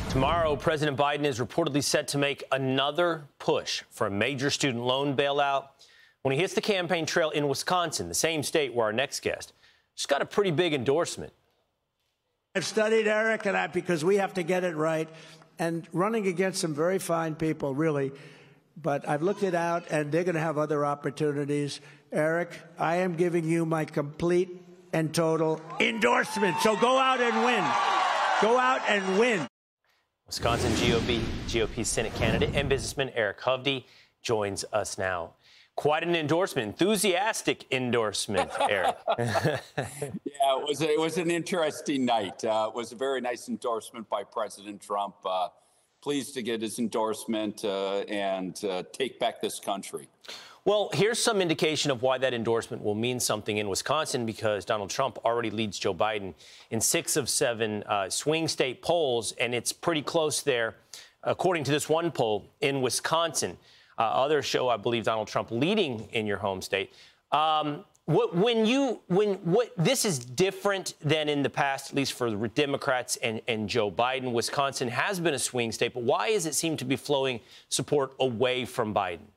Tomorrow, President Biden is reportedly set to make another push for a major student loan bailout when he hits the campaign trail in Wisconsin, the same state where our next guest just got a pretty big endorsement. I've studied Eric and I because we have to get it right, and running against some very fine people, really. But I've looked it out, and they're going to have other opportunities. Eric, I am giving you my complete and total endorsement. So go out and win. Go out and win. Wisconsin GOP Senate candidate and businessman Eric Hoyde joins us now. Quite an endorsement, enthusiastic endorsement, Eric. Yeah, it was an interesting night. It was a very nice endorsement by President Trump. Pleased to get his endorsement and take back this country. Well, here's some indication of why that endorsement will mean something in Wisconsin, because Donald Trump already leads Joe Biden in 6 of 7 swing state polls, and it's pretty close there, according to this one poll in Wisconsin. Others show, I believe, Donald Trump leading in your home state. This is different than in the past, at least for the Democrats and Joe Biden. Wisconsin has been a swing state, but why does it seem to be flowing support away from Biden?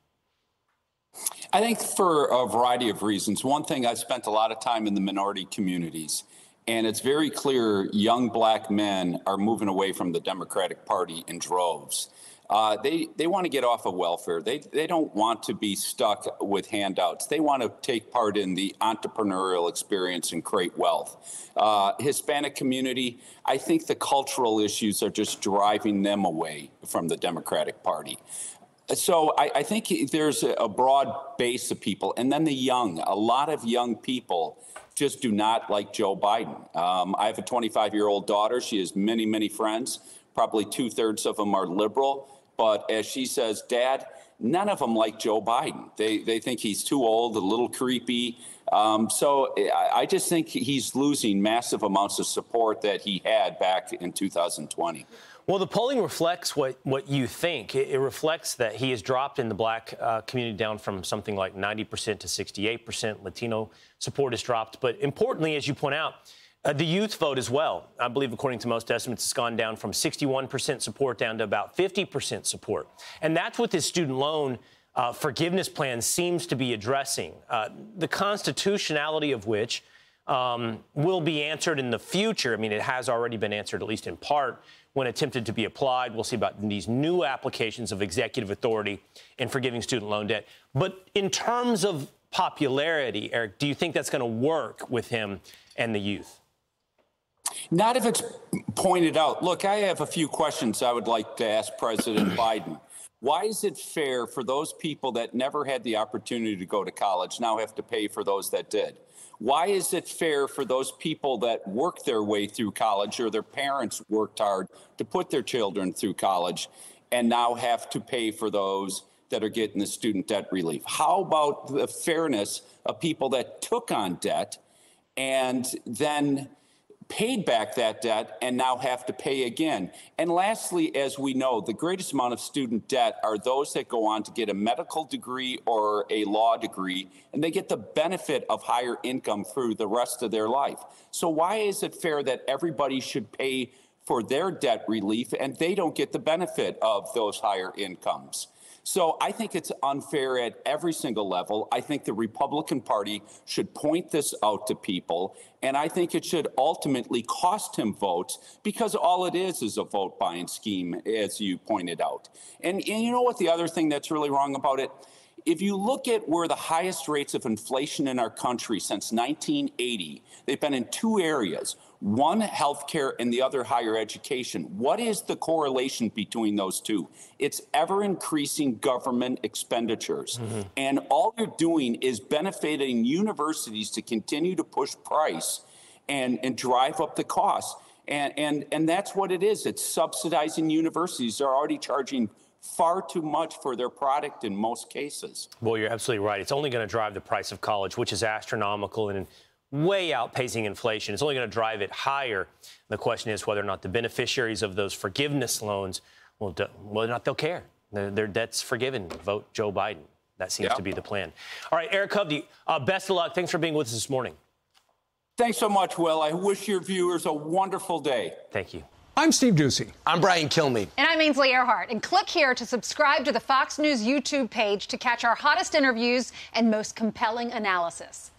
I think for a variety of reasons. One thing, I've spent a lot of time in the minority communities, and it's very clear young black men are moving away from the Democratic Party in droves. They want to get off of welfare. They don't want to be stuck with handouts. They want to take part in the entrepreneurial experience and create wealth. Hispanic community, I think the cultural issues are just driving them away from the Democratic Party. So I think there's a broad base of people. And then the young, a lot of young people just do not like Joe Biden. I have a 25-year-old daughter. She has many, many friends. Probably 2/3 of them are liberal. But as she says, Dad, none of them like Joe Biden. They think he's too old, a little creepy. So I just think he's losing massive amounts of support that he had back in 2020. Well, the polling reflects what you think. It reflects that he has dropped in the black community down from something like 90% to 68%. Latino support has dropped. But importantly, as you point out, the youth vote as well. I believe, according to most estimates, it's gone down from 61% support down to about 50% support. And that's what this student loan forgiveness plan seems to be addressing, the constitutionality of which will be answered in the future. I mean, it has already been answered, at least in part, when attempted to be applied. We'll see about these new applications of executive authority in forgiving student loan debt. But in terms of popularity, Eric, do you think that's going to work with him and the youth? Not if it's pointed out. Look, I have a few questions I would like to ask President Biden. Why is it fair for those people that never had the opportunity to go to college now have to pay for those that did? Why is it fair for those people that worked their way through college or their parents worked hard to put their children through college and now have to pay for those that are getting the student debt relief? How about the fairness of people that took on debt and then paid back that debt and now have to pay again? And lastly, as we know, the greatest amount of student debt are those that go on to get a medical degree or a law degree, and they get the benefit of higher income through the rest of their life. So why is it fair that everybody should pay for their debt relief and they don't get the benefit of those higher incomes? So I think it's unfair at every single level. I think the Republican Party should point this out to people, and I think it should ultimately cost him votes, because all it is a vote buying scheme, as you pointed out. And you know what the other thing that's really wrong about it? If you look at where the highest rates of inflation in our country since 1980, they've been in 2 areas. One, healthcare, and the other, higher education. What is the correlation between those two? It's ever-increasing government expenditures. Mm-hmm. And all you're doing is benefiting universities to continue to push price and drive up the cost. And that's what it is. It's subsidizing universities. They're already charging far too much for their product in most cases. Well, you're absolutely right. It's only going to drive the price of college, which is astronomical and way outpacing inflation. It's only going to drive it higher. The question is whether or not the beneficiaries of those forgiveness loans whether or not they'll care. Their debt's forgiven. Vote Joe Biden. That seems to be the plan. All right, Eric Hoyde, best of luck. Thanks for being with us this morning. Thanks so much, Will. I wish your viewers a wonderful day. Thank you. I'm Steve Doocy. I'm Brian Kilmeade. And I'm Ainsley Earhart. And click here to subscribe to the Fox News YouTube page to catch our hottest interviews and most compelling analysis.